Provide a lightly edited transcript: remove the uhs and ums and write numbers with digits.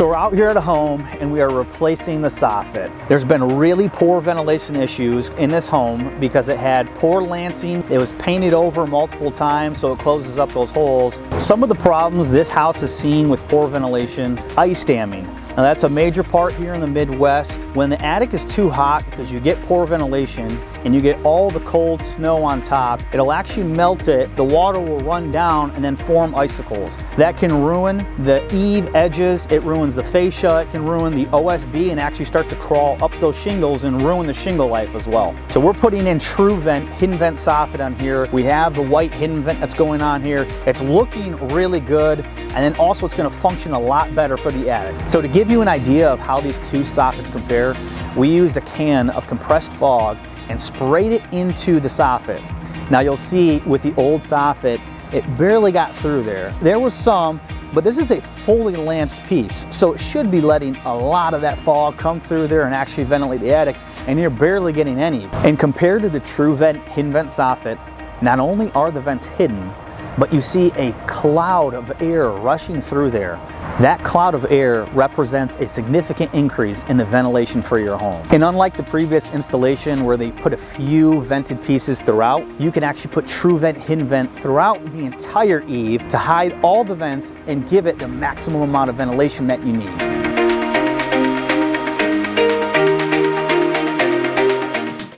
So we're out here at a home and we are replacing the soffit. There's been really poor ventilation issues in this home because it had poor lancing. It was painted over multiple times so it closes up those holes. Some of the problems this house has seen with poor ventilation: ice damming. Now that's a major part here in the Midwest. When the attic is too hot because you get poor ventilation and you get all the cold snow on top, it'll actually melt it, the water will run down and then form icicles. That can ruin the eave edges, it ruins the fascia, it can ruin the OSB and actually start to crawl up those shingles and ruin the shingle life as well. So we're putting in TruVent Hidden Vent Soffit on here. We have the white hidden vent that's going on here. It's looking really good, and then also it's going to function a lot better for the attic. So to give you an idea of how these two soffits compare, we used a can of compressed fog and sprayed it into the soffit. Now you'll see with the old soffit, it barely got through there. There was some, but this is a fully lanced piece, so it should be letting a lot of that fog come through there and actually ventilate the attic, and you're barely getting any. And compared to the TruVent Hidden Vent Soffit, not only are the vents hidden, but you see a cloud of air rushing through there. That cloud of air represents a significant increase in the ventilation for your home. And unlike the previous installation where they put a few vented pieces throughout, you can actually put TruVent Hidden Vent throughout the entire eave to hide all the vents and give it the maximum amount of ventilation that you need.